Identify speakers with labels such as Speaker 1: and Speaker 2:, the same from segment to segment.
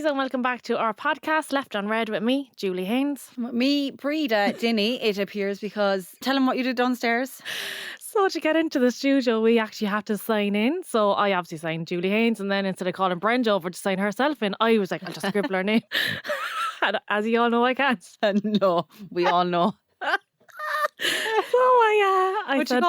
Speaker 1: ladies, and welcome back to our podcast, Left on Red, with me, Julie Haynes.
Speaker 2: Me, Brenda, Dinny, it appears, because tell them what you did downstairs.
Speaker 1: So to get into the studio, we actually had to sign in. So I obviously signed Julie Haynes, and then instead of calling Brenda over to sign herself in, I was like, I'll just scribble her name. And as you all know, I can't.
Speaker 2: No, we all know.
Speaker 1: So I said,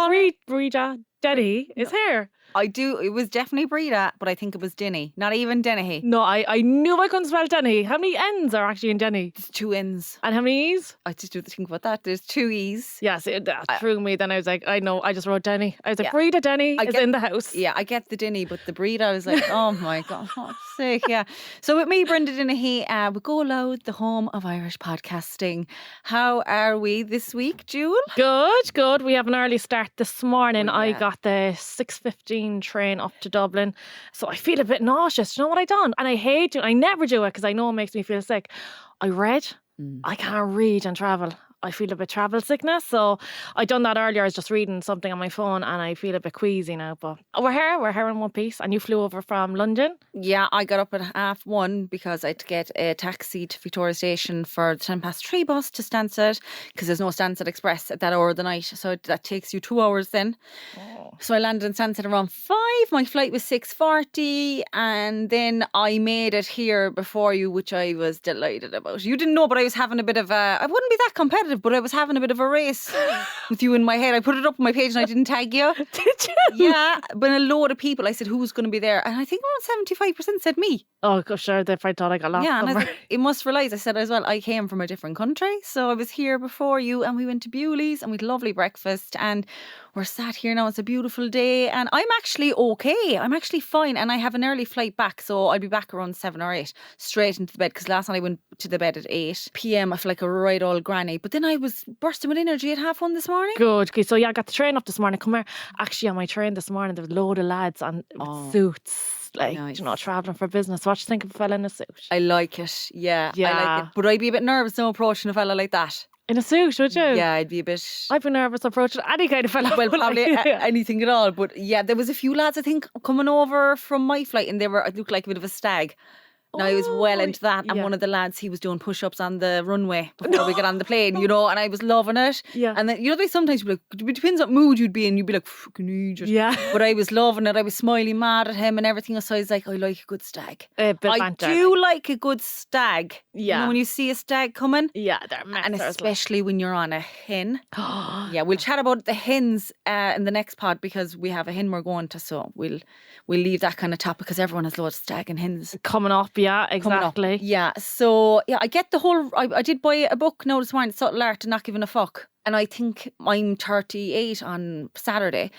Speaker 1: Brenda, Denny is here.
Speaker 2: I do. It was definitely Breda, but I think it was Dinny. Not even Dennehy.
Speaker 1: No, I knew I couldn't spell Denny. How many N's are actually in Denny?
Speaker 2: There's 2 N's.
Speaker 1: And how many E's?
Speaker 2: I just do think about that. There's 2 E's.
Speaker 1: Yes, that threw me. Then I was like, I know, I just wrote Denny. I was like,
Speaker 2: Yeah.
Speaker 1: Breda Denny is in the house.
Speaker 2: Yeah, I get the Dinny, but the Breda, I was like, oh my God, fuck's sake, yeah. So with me, Brenda Dinnehy, we go loud, the home of Irish podcasting. How are we this week, Jewel?
Speaker 1: Good. We have an early start this morning.
Speaker 2: Oh, yeah.
Speaker 1: I got the 6:15 train up to Dublin, so I feel a bit nauseous. Do you know what I done? And I hate doing. I never do it because I know it makes me feel sick. I read. I can't read and travel. I feel a bit travel sickness, so I done that earlier. I was just reading something on my phone and I feel a bit queasy now, but we're here in one piece. And you flew over from London?
Speaker 2: Yeah, I got up at 1:30 because I had to get a taxi to Victoria Station for the 3:10 bus to Stansted, because there's no Stansted Express at that hour of the night, so that takes you 2 hours then. So I landed in Stansted around 5. My flight was 6:40, and then I made it here before you, which I was delighted about. You didn't know, but I was having a bit of a, I wouldn't be that competitive, but I was having a bit of a race with you in my head. I put it up on my page and I didn't tag you.
Speaker 1: Did you?
Speaker 2: Yeah, but a load of people, I said, who's going to be there? And I think around 75% said me.
Speaker 1: Oh, gosh, sure, they probably thought I got lost
Speaker 2: Yeah, and I
Speaker 1: somewhere.
Speaker 2: said, you must realise, I said as well, I came from a different country, so I was here before you, and we went to Bewley's and we had a lovely breakfast, and we're sat here now. It's a beautiful day, and I'm actually okay. I'm actually fine, and I have an early flight back, so I'll be back around 7 or 8, straight into the bed, because last night I went to the bed at 8 p.m. I feel like a right old granny, but then I was bursting with energy at 1:30 this morning.
Speaker 1: Good. Okay, so yeah, I got the train up this morning. Come here. Actually, on my train this morning, there was a load of lads on with suits. Like,
Speaker 2: Nice.
Speaker 1: you know, travelling for business. What do you think of a fella in a suit?
Speaker 2: I like it, yeah. I
Speaker 1: Yeah.
Speaker 2: like it, but I'd be a bit nervous now approaching a fella like that.
Speaker 1: In a suit, would you?
Speaker 2: Yeah, I'd be a bit...
Speaker 1: I'd be nervous approaching any kind of fella.
Speaker 2: Well, probably
Speaker 1: Like, yeah.
Speaker 2: anything at all. But yeah, there was a few lads, I think, coming over from my flight, and it looked like a bit of a stag. Now, I was well into that, and
Speaker 1: yeah.
Speaker 2: one of the lads, he was doing push-ups on the runway before we got on the plane, you know, and I was loving it.
Speaker 1: Yeah.
Speaker 2: And then, you know, sometimes you'd be like, it depends what mood you'd be in, you'd be like, fucking idiot.
Speaker 1: Yeah.
Speaker 2: But I was loving it. I was smiling mad at him and everything. So I was like, I like a good stag.
Speaker 1: A bit
Speaker 2: I
Speaker 1: banter.
Speaker 2: do like a good stag.
Speaker 1: Yeah.
Speaker 2: You know, when you see a stag coming.
Speaker 1: Yeah, they're
Speaker 2: And
Speaker 1: messers,
Speaker 2: especially when you're on a hen.
Speaker 1: like.
Speaker 2: Yeah, we'll chat about the hens in the next pod, because we have a hen we're going to, so we'll leave that kind of topic, because everyone has loads of stag and hens
Speaker 1: Coming up, yeah,
Speaker 2: coming up.
Speaker 1: exactly.
Speaker 2: Yeah, so yeah, I get the whole. I did buy a book now this morning, Subtle Art of Not Giving a Fuck, and I think I'm 38 on Saturday,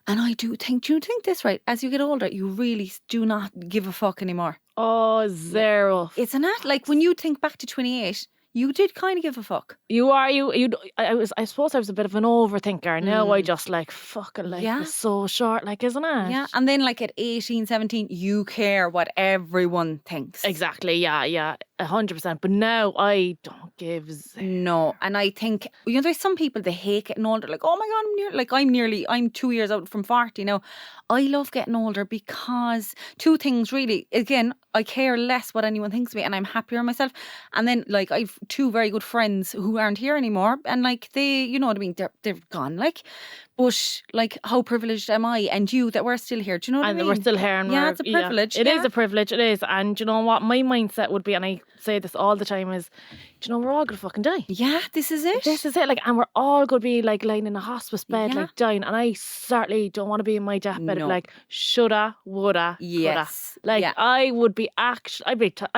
Speaker 2: and I do you think this, right? As you get older, you really do not give a fuck anymore.
Speaker 1: Oh, zero.
Speaker 2: It's an act, like when you think back to 28. You did kind of give a fuck.
Speaker 1: I suppose I was a bit of an overthinker. Now I just like, fucking life is so short, like, isn't it?
Speaker 2: Yeah, and then like at 18, 17, you care what everyone thinks.
Speaker 1: Exactly, yeah, 100%. But now I don't give
Speaker 2: No, and I think, you know, there's some people, they hate getting older. Like, oh my God, I'm 2 years out from 40 now. I love getting older because 2 things really. Again, I care less what anyone thinks of me, and I'm happier myself. And then, like, I've 2 very good friends who aren't here anymore, and like they, you know what I mean, they're gone. Like, but like, how privileged am I and you that we're still here? Do you know what I mean?
Speaker 1: And we're still here. And
Speaker 2: it's a privilege.
Speaker 1: It is a privilege, it is. And do you know what? My mindset would be, and I say this all the time, is, do you know, we're all going to fucking die.
Speaker 2: Yeah, this is it.
Speaker 1: This is it. Like, and we're all going to be like lying in a hospice bed, like dying. And I certainly don't want to be in my deathbed of like, shoulda, woulda,
Speaker 2: yes.
Speaker 1: coulda. Like, I would be I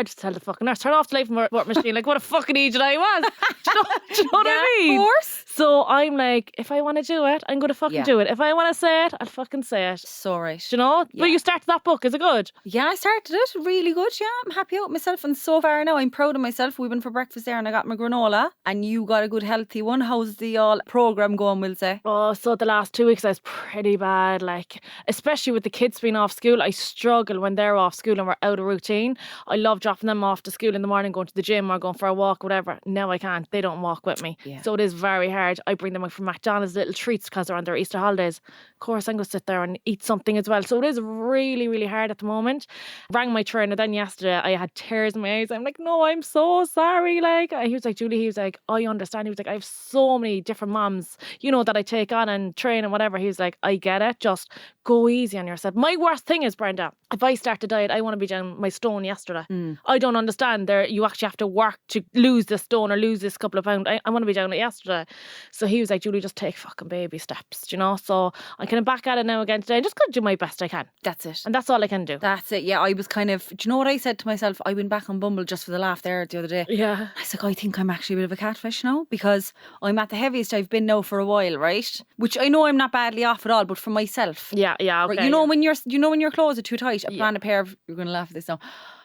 Speaker 1: just tell the fucking nurse, turn off the life support machine. Like, what a fucking idiot I was. Do you know what I mean?
Speaker 2: Of course.
Speaker 1: So I'm like, if I want to do it, I'm going to fucking do it. If I want to say it, I'll fucking say it.
Speaker 2: So right.
Speaker 1: Do you know?
Speaker 2: Yeah.
Speaker 1: But you started that book, is it good?
Speaker 2: Yeah, I started it. Really good. Yeah, I'm happy out with myself. And so far now, I'm proud of myself. We went for breakfast there and I got my granola. And you got a good healthy one. How's the all programme going, we'll say?
Speaker 1: Oh, so the last 2 weeks I was pretty bad. Like, especially with the kids being off school, I struggle when they're off school and we're out of routine. I love dropping them off to school in the morning, going to the gym or going for a walk, whatever. Now I can't. They don't walk with me.
Speaker 2: Yeah.
Speaker 1: So it is very hard. I bring them up from McDonald's little treats because they're on their Easter holidays. Of course, I'm going to sit there and eat something as well. So it is really, really hard at the moment. Rang my trainer then yesterday. I had tears in my eyes. I'm like, no, I'm so sorry. Like, he was like, Julie, he was like, I understand. He was like, I have so many different moms, you know, that I take on and train and whatever. He was like, I get it. Just go easy on yourself. My worst thing is, Brenda, if I start to diet, I want to be down my stone yesterday. I don't understand. You actually have to work to lose this stone or lose this couple of pounds. I want to be down it yesterday. So he was like, Julie, just take fucking baby steps, you know. So I'm kind of back at it now again today. I'm just going to do my best I can.
Speaker 2: That's it.
Speaker 1: And that's all I can do.
Speaker 2: That's it. Yeah, I was kind of, do you know what I said to myself? I went back on Bumble just for the laugh there the other day.
Speaker 1: Yeah.
Speaker 2: I was like, I think I'm actually a bit of a catfish now, because I'm at the heaviest I've been now for a while, right? Which I know I'm not badly off at all, but for myself.
Speaker 1: Yeah, okay.
Speaker 2: Right? You know when your clothes are too tight, I put on a pair of, you're going to laugh at this now.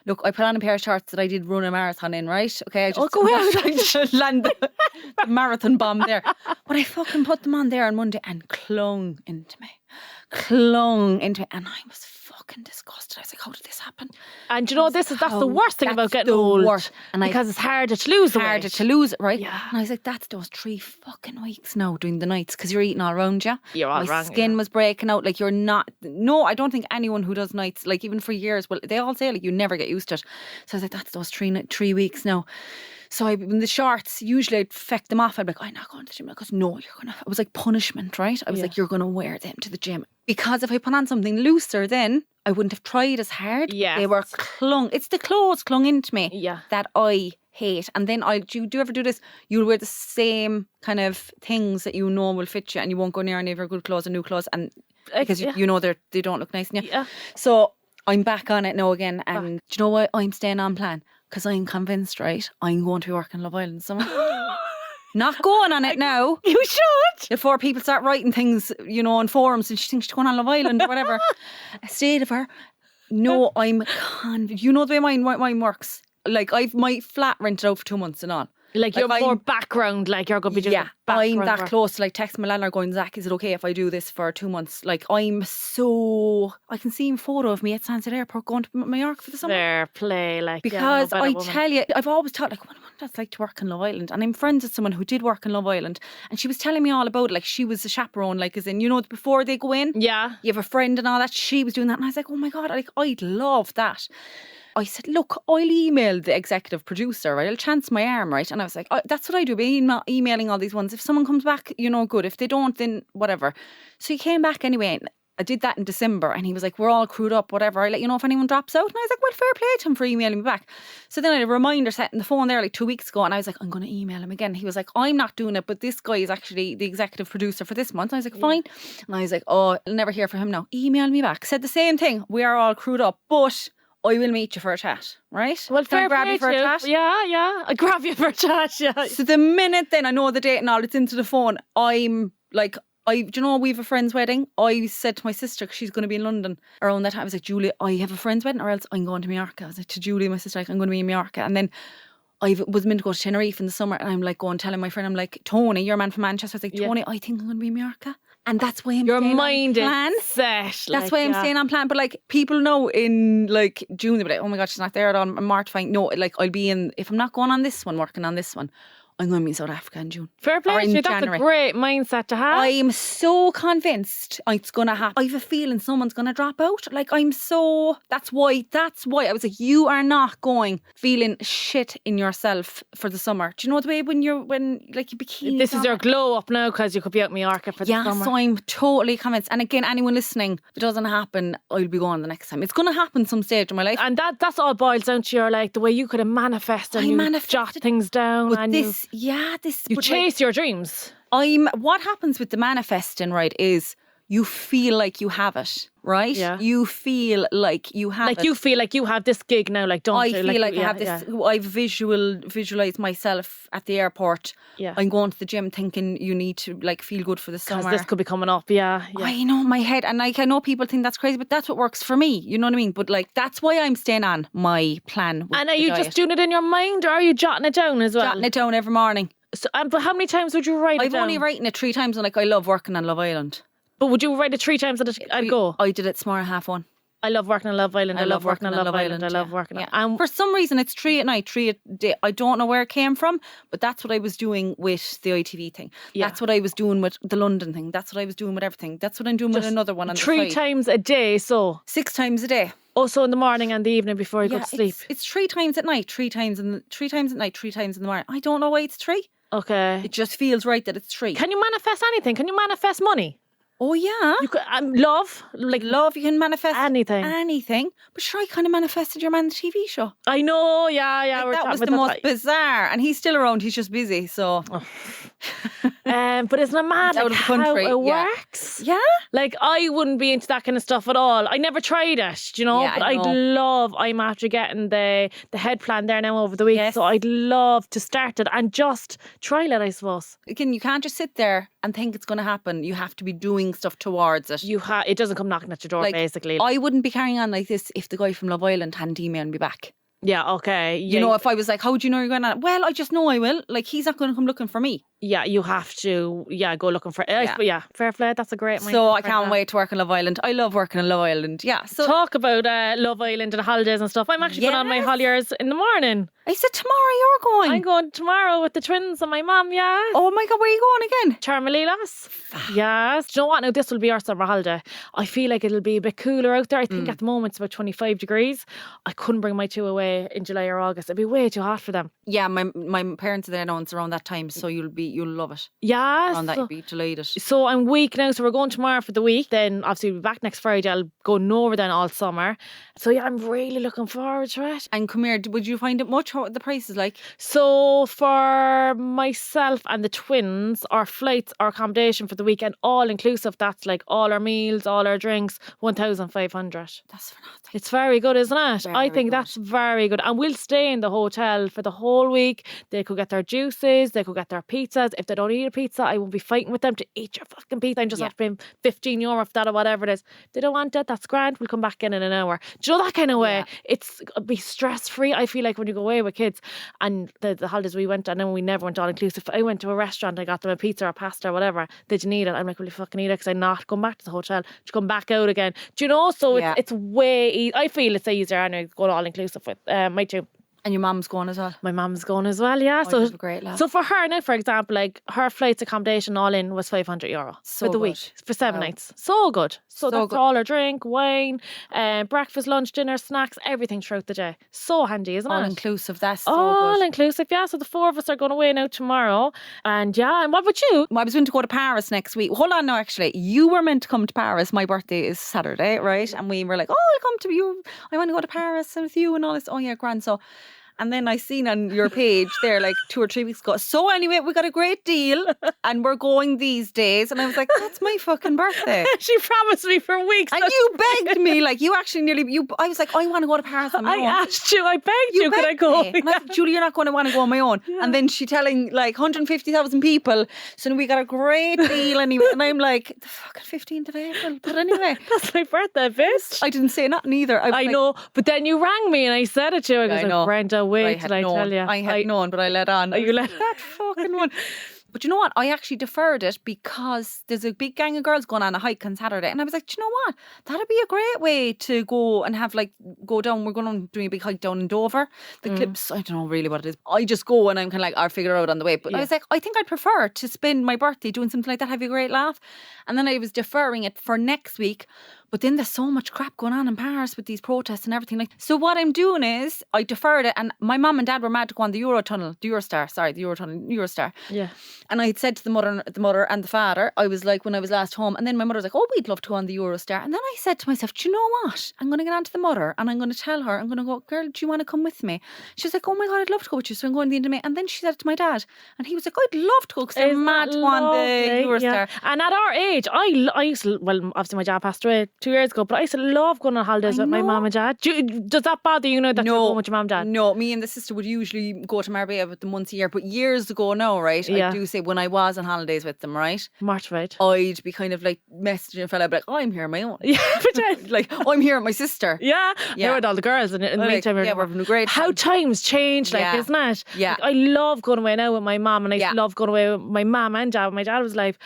Speaker 2: Look, I put on a pair of shorts that I did run a marathon in, right? Okay, I just
Speaker 1: go ahead.
Speaker 2: trying to land the marathon bomb there. But I fucking put them on there on Monday and clung into me. And I was fucking disgusted. I was like, how did this happen?
Speaker 1: And you know, that's the worst thing about getting old. Because it's harder to lose the weight.
Speaker 2: Harder to lose it, right?
Speaker 1: Yeah.
Speaker 2: And I was like, that's those 3 fucking weeks now doing the nights, because you're eating all around you.
Speaker 1: You're all
Speaker 2: My
Speaker 1: wrong,
Speaker 2: skin was breaking out. Like, you're not. No, I don't think anyone who does nights, like even for years, well, they all say like you never get used to it. So I was like, that's those 3 weeks now. So in the shorts, usually I'd feck them off. I'd be like, I'm not going to the gym. Because no, you're going to. It was like punishment, right? I was like, you're going to wear them to the gym. Because if I put on something looser, then I wouldn't have tried as hard.
Speaker 1: Yeah.
Speaker 2: They were clung. It's the clothes clung into me that I hate. And then do you ever do this? You'll wear the same kind of things that you know will fit you, and you won't go near any of your good clothes and new clothes, and because you know they don't look nice on you.
Speaker 1: Yeah.
Speaker 2: So I'm back on it now again, and do you know what? I'm staying on plan, because I'm convinced, right? I'm going to be working Love Island summer. Not going on it now.
Speaker 1: You should.
Speaker 2: Before people start writing things, you know, on forums, and she thinks she's going on Love Island or whatever. A state of her. No, you know the way mine works. Like, I've my flat rented out for 2 months and all.
Speaker 1: Like you're more background, like you're going to be doing
Speaker 2: I'm that
Speaker 1: work.
Speaker 2: close to like text my landlord going, Zach, is it okay if I do this for 2 months? Like, I can see a photo of me at Stansted Airport going to Mallorca for the summer.
Speaker 1: Fair play, like,
Speaker 2: because tell you, I've always thought like, what that's like to work in Love Island, and I'm friends with someone who did work in Love Island, and she was telling me all about it. Like, she was a chaperone, like, as in, you know, before they go in, you have a friend and all that. She was doing that, and I was like, oh my god, like, I'd love that. I said, look, I'll email the executive producer, right? I'll chance my arm, right? And I was like, that's what I do, be emailing all these ones. If someone comes back, you know, good. If they don't, then whatever. So he came back anyway. And I did that in December, and he was like, we're all crewed up, whatever. I'll let you know if anyone drops out. And I was like, well, fair play to him for emailing me back. So then I had a reminder set in the phone there like 2 weeks ago, and I was like, I'm going to email him again. He was like, I'm not doing it, but this guy is actually the executive producer for this month. And I was like, fine. And I was like, oh, I'll never hear from him now. Email me back. Said the same thing. We are all crewed up, but I will meet you for a chat, right?
Speaker 1: Well,
Speaker 2: Can I grab you for a chat?
Speaker 1: Yeah. I grab you for a chat, yeah.
Speaker 2: So the minute then I know the date and all, it's into the phone, I'm like, do you know, we have a friend's wedding. I said to my sister, because she's going to be in London around that time, I was like, Julie, I have a friend's wedding, or else I'm going to Mallorca. I was like to Julie, my sister, like, I'm going to be in Mallorca. And then I was meant to go to Tenerife in the summer, and I'm like going telling my friend, I'm like, Tony, you're a man from Manchester. I was like, Tony, I think I'm going to be in Mallorca. And that's why I'm
Speaker 1: your
Speaker 2: staying
Speaker 1: mind
Speaker 2: on plan.
Speaker 1: Is set.
Speaker 2: That's why I'm staying on plan. But like, people know in like June, they'll be like, oh my God, she's not there at all. I'm mortifying. No, like, I'll be in, if I'm not going on this one, working on this one, I'm going to be in South Africa in June.
Speaker 1: Fair play to you. That's a great mindset to have.
Speaker 2: I'm so convinced it's going to happen. I have a feeling someone's going to drop out. Like, that's why I was like, you are not going feeling shit in yourself for the summer. Do you know the way when you bikini?
Speaker 1: This is your glow up now, because you could be out in Mallorca for the summer.
Speaker 2: Yeah, so I'm totally convinced. And again, anyone listening, if it doesn't happen, I'll be going the next time. It's going to happen some stage in my life.
Speaker 1: And that's all boils down to your, like, the way you could have manifested. You jot things down.
Speaker 2: But
Speaker 1: and you chase your dreams.
Speaker 2: What happens with the manifesting, right, is you feel like you have it, right? Yeah. You feel like you have it.
Speaker 1: Like, you feel like you have this gig now, like, don't you?
Speaker 2: I feel like I have this. I visualise myself at the airport.
Speaker 1: Yeah.
Speaker 2: I'm going to the gym thinking you need to, like, feel good for the summer.
Speaker 1: Because this could be coming up, yeah.
Speaker 2: I know, my head, and like, I know people think that's crazy, but that's what works for me, you know what I mean? But like, that's why I'm staying on my plan with
Speaker 1: And are you
Speaker 2: diet.
Speaker 1: just doing it in your mind, or are you jotting it down as well?
Speaker 2: Jotting it down every morning.
Speaker 1: So, but how many times would you write it down?
Speaker 2: I've only written it 3 times, and like, I love working on Love Island.
Speaker 1: But would you write it 3 times at a go?
Speaker 2: I did it tomorrow 1:30.
Speaker 1: I love working on Love Island. I love working on Love Island. I love working on. And
Speaker 2: for some reason, it's 3 at night, 3 at day. I don't know where it came from, but that's what I was doing with the ITV thing.
Speaker 1: Yeah.
Speaker 2: That's what I was doing with the London thing. That's what I was doing with everything. That's what I'm doing with another one on the
Speaker 1: 3
Speaker 2: side.
Speaker 1: times a day, so
Speaker 2: 6 times a day.
Speaker 1: also in the morning and the evening before you go to sleep.
Speaker 2: It's 3 times at night, 3 times at night, 3 times in the morning. I don't know why it's 3.
Speaker 1: Okay.
Speaker 2: It just feels right that it's 3.
Speaker 1: Can you manifest anything? Can you manifest money?
Speaker 2: Oh yeah.
Speaker 1: You could, love,
Speaker 2: Love, you can manifest
Speaker 1: anything.
Speaker 2: But sure, I kind of manifested your man the TV show.
Speaker 1: I know, yeah.
Speaker 2: Like, that was the most bizarre. And he's still around, he's just busy, so.
Speaker 1: But isn't it mad
Speaker 2: out of the country.
Speaker 1: how it works?
Speaker 2: Yeah.
Speaker 1: Like, I wouldn't be into that kind of stuff at all. I never tried it, you know?
Speaker 2: Yeah,
Speaker 1: but
Speaker 2: I know.
Speaker 1: I'm after getting the head plan there now over the week. So I'd love to start it and just trial it, I suppose.
Speaker 2: Again, you can't just sit there and think it's going to happen. You have to be doing stuff towards it.
Speaker 1: It doesn't come knocking at your door, basically.
Speaker 2: I wouldn't be carrying on like this if the guy from Love Island hadn't emailed me back.
Speaker 1: Yeah, okay.
Speaker 2: You know, if I was like, how do you know you're going on? Well, I just know I will. Like, he's not going to come looking for me.
Speaker 1: Yeah, you have to, go looking for it. But yeah, fair play. That's a great
Speaker 2: So I can't wait to work on Love Island. I love working on Love Island. Yeah. So
Speaker 1: talk about Love Island and holidays and stuff. I'm actually going on my holidays in the morning.
Speaker 2: I said tomorrow you're going.
Speaker 1: I'm going tomorrow with the twins and my mum, yeah.
Speaker 2: Oh my God, where are you going again?
Speaker 1: Charmalilas. Yes. Do you know what? Now, this will be our summer holiday. I feel like it'll be a bit cooler out there. I think at the moment it's about 25 degrees. I couldn't bring my 2 away in July or August. It'd be way too hot for them.
Speaker 2: Yeah, my parents are there now and it's around that time, so you'll love it.
Speaker 1: Yeah.
Speaker 2: On that, you'll be delighted.
Speaker 1: So I'm week now, so we're going tomorrow for the week. Then obviously we'll be back next Friday. I'll go over then all summer. So yeah, I'm really looking forward to it.
Speaker 2: And come here, would you find it much? What the price is like?
Speaker 1: So for myself and the twins, our flights, our accommodation for the weekend, all inclusive, that's like all our meals, all our drinks, 1,500.
Speaker 2: That's for nothing.
Speaker 1: It's very good, isn't it?
Speaker 2: Very
Speaker 1: I think
Speaker 2: good.
Speaker 1: that's very good. And we'll stay in the hotel for the whole week. They could get their juices, they could get their pizzas. If they don't eat a pizza, I won't be fighting with them to eat your fucking pizza and just have to pay €15 for that or whatever it is. If they don't want it, that's grand. We'll come back in an hour. Do you know that kind of way? It's be stress free. I feel like when you go away with kids and the holidays we went, and then we never went all inclusive. I went to a restaurant, I got them a pizza or pasta or whatever. Did you need it? I'm like, will you fucking eat it? Because I'm not going back to the hotel to come back out again. Do you know? So it's way easy. I feel it's easier anyway going all inclusive with my two.
Speaker 2: And your mum's going as well?
Speaker 1: My mum's going as well, yeah.
Speaker 2: So great laugh.
Speaker 1: So for her now, for example, like her flights accommodation all in was €500 for the week for 7 nights. So good. So that's
Speaker 2: good.
Speaker 1: all her drink, wine, breakfast, lunch, dinner, snacks, everything throughout the day. So handy, isn't it?
Speaker 2: All inclusive. That's so
Speaker 1: all
Speaker 2: good.
Speaker 1: inclusive, yeah. So the 4 of us are going away now tomorrow. And and what about you?
Speaker 2: I was going to go to Paris next week. Hold on now, actually. You were meant to come to Paris. My birthday is Saturday, right? And we were like, I'll come to you. I want to go to Paris with you and all this. Oh yeah, grand. So and then I seen on your page there like 2 or 3 weeks ago. So anyway, we got a great deal and we're going these days. And I was like, that's my fucking birthday.
Speaker 1: She promised me for weeks.
Speaker 2: And you begged me, like you actually I was like, I want to go to Paris on my own.
Speaker 1: I asked you, I begged you could I go?
Speaker 2: And I said, Julie, you're not going to want to go on my own. Yeah. And then she telling like 150,000 people. So we got a great deal anyway. And I'm like, the fucking 15th of April. But anyway.
Speaker 1: That's my birthday, bitch.
Speaker 2: I didn't say nothing either.
Speaker 1: I know. But then you rang me and I said it to you. I was like, Brenda, wait till I tell you.
Speaker 2: I had known, but I let on.
Speaker 1: You let
Speaker 2: that fucking one. But you know what? I actually deferred it because there's a big gang of girls going on a hike on Saturday. And I was like, do you know what? That'd be a great way to go and have go down. We're going on doing a big hike down in Dover. The clips, I don't know really what it is. I just go and I'm kind of like, I'll figure it out on the way. But I was like, I think I'd prefer to spend my birthday doing something like that, have a great laugh. And then I was deferring it for next week. But then there's so much crap going on in Paris with these protests and everything. So what I'm doing is I deferred it, and my mum and dad were mad to go on the Eurostar.
Speaker 1: Yeah.
Speaker 2: And I had said to the mother and the father, I was like, when I was last home, and then my mother was like, oh, we'd love to go on the Eurostar. And then I said to myself, do you know what? I'm going to get on to the mother and I'm going to tell her, I'm going to go, girl, do you want to come with me? She's like, oh my God, I'd love to go with you. So I'm going to the end of May. And then she said it to my dad, and he was like, I'd love to go because I'm mad to go on the Eurostar. Yeah.
Speaker 1: And at our age, I used to, well, obviously my dad passed away 2 years ago, but I used to love going on holidays with my mum and dad. Does that bother you, that you're going with your mum and dad?
Speaker 2: No, me and the sister would usually go to Marbella with them once a year, but years ago now, right, I do say when I was on holidays with them, right,
Speaker 1: mortified,
Speaker 2: I'd be kind of like messaging a fella, like, oh, I'm here on my own.
Speaker 1: Yeah, pretend.
Speaker 2: Like, oh, I'm here with my sister.
Speaker 1: Yeah. Here with all the girls, and in the meantime,
Speaker 2: we're having a great time.
Speaker 1: How times change, isn't it?
Speaker 2: Yeah.
Speaker 1: Like, I love going away now with my mum, and I love going away with my mum and dad when my dad was alive.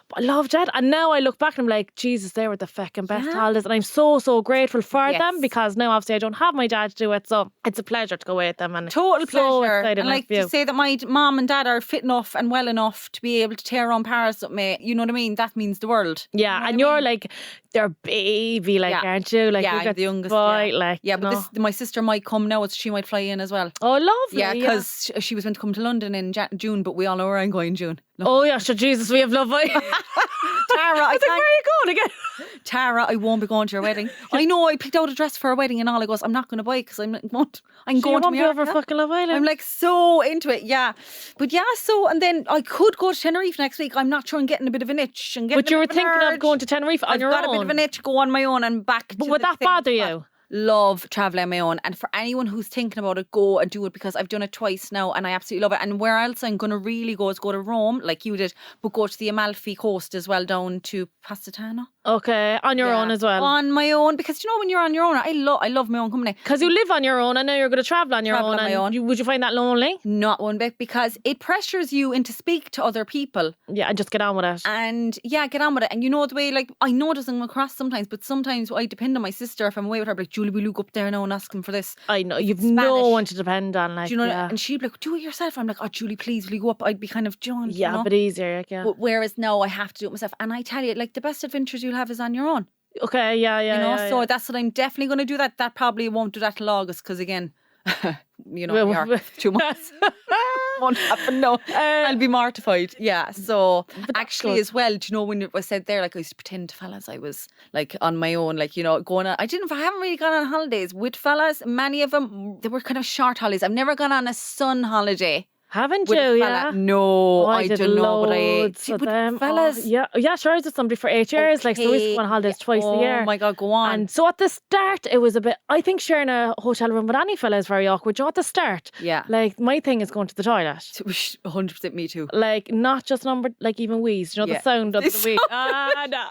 Speaker 1: But I loved it. And now I look back and I'm like, Jesus, they were the feckin' best best holidays, and I'm so grateful for them,
Speaker 2: Yes.
Speaker 1: because now obviously I don't have my dad to do it, so it's a pleasure to go with them. And
Speaker 2: Total
Speaker 1: so
Speaker 2: pleasure.
Speaker 1: excited
Speaker 2: And
Speaker 1: with
Speaker 2: like
Speaker 1: you.
Speaker 2: to say that my mom and dad are fit enough and well enough to be able to tear around Paris with me, you know what I mean? That means the world.
Speaker 1: Yeah,
Speaker 2: You know
Speaker 1: and
Speaker 2: what I
Speaker 1: you're
Speaker 2: mean?
Speaker 1: like their baby, like,
Speaker 2: Yeah.
Speaker 1: aren't you? Like,
Speaker 2: Yeah,
Speaker 1: you
Speaker 2: I'm
Speaker 1: get
Speaker 2: the youngest.
Speaker 1: spoiled,
Speaker 2: Yeah,
Speaker 1: like,
Speaker 2: yeah,
Speaker 1: you
Speaker 2: but
Speaker 1: know.
Speaker 2: my sister might come now, so she might fly in as well.
Speaker 1: Oh, lovely.
Speaker 2: Yeah, because she was meant to come to London in June, but we all know where I'm going in June.
Speaker 1: Oh yeah, sure, Jesus, we have love.
Speaker 2: Tara,
Speaker 1: I was like, where are you going again?
Speaker 2: Tara, I won't be going to your wedding. I know I picked out a dress for a wedding and all. I goes, I'm not going to buy it because I'm going
Speaker 1: So
Speaker 2: to
Speaker 1: you won't
Speaker 2: my
Speaker 1: be over
Speaker 2: America.
Speaker 1: fucking Love Island.
Speaker 2: I'm like so into it, yeah. But yeah, so, and then I could go to Tenerife next week. I'm not sure I'm getting a bit of an itch.
Speaker 1: But you were thinking of going to Tenerife on your own.
Speaker 2: I've got a bit of an itch, go on my own and back.
Speaker 1: But
Speaker 2: to
Speaker 1: would
Speaker 2: the
Speaker 1: that
Speaker 2: same
Speaker 1: bother
Speaker 2: spot.
Speaker 1: you?
Speaker 2: Love travelling on my own, and for anyone who's thinking about it, go and do it, because I've done it twice now and I absolutely love it. And where else I'm going to really go is go to Rome like you did, but go to the Amalfi Coast as well, down to Positano.
Speaker 1: Okay, on your own as well.
Speaker 2: On my own, because you know when you're on your own, I love my own company.
Speaker 1: Because you live on your own, and now you're going to travel on your
Speaker 2: Travel
Speaker 1: own.
Speaker 2: on my
Speaker 1: and
Speaker 2: own.
Speaker 1: would you find that lonely?
Speaker 2: Not one bit, because it pressures you into speak to other people.
Speaker 1: Yeah, and just get on with it.
Speaker 2: And yeah, get on with it. And you know the way, like, I know it doesn't come across sometimes, but sometimes I depend on my sister. If I'm away with her, I'm like, Julie, will you go up there now and ask him for this?
Speaker 1: I know, you've
Speaker 2: Spanish.
Speaker 1: no one to depend on. Like,
Speaker 2: Do you know?
Speaker 1: yeah.
Speaker 2: And she'd be like, do it yourself. I'm like, oh, Julie, please, will you go up? I'd be kind of John.
Speaker 1: Yeah,
Speaker 2: you know?
Speaker 1: but easier, like, yeah.
Speaker 2: But whereas now I have to do it myself. And I tell you, like, the best adventures you'll have is on your own.
Speaker 1: Okay, yeah,
Speaker 2: You know,
Speaker 1: yeah,
Speaker 2: so
Speaker 1: yeah.
Speaker 2: that's what I'm definitely going to do. That probably won't do that till August, because again, you know, we are
Speaker 1: Well,
Speaker 2: 2 months. Won't happen, no. I'll be mortified. Yeah, so actually
Speaker 1: good.
Speaker 2: as well, do you know, when it was said there, like, I used to pretend to fellas I was like on my own, like, you know, going on. I haven't really gone on holidays with fellas. Many of them, they were kind of short holidays. I've never gone on a sun holiday.
Speaker 1: Haven't
Speaker 2: With
Speaker 1: you?
Speaker 2: a fella.
Speaker 1: Yeah.
Speaker 2: No,
Speaker 1: I
Speaker 2: I
Speaker 1: did
Speaker 2: don't know, but
Speaker 1: loads
Speaker 2: see,
Speaker 1: of
Speaker 2: with
Speaker 1: them.
Speaker 2: fellas.
Speaker 1: Oh, yeah, sure. I was with somebody for 8 years. Like, so we used to go on holidays twice a year.
Speaker 2: Oh my God, go on.
Speaker 1: And so at the start, it was a bit, I think sharing a hotel room with any fella is very awkward. You know, at the start,
Speaker 2: Yeah.
Speaker 1: like, my thing is going to the toilet.
Speaker 2: 100% me too.
Speaker 1: Like, not just number, like, even wheeze. You know,
Speaker 2: Yeah.
Speaker 1: the sound of
Speaker 2: The
Speaker 1: the wheeze. No.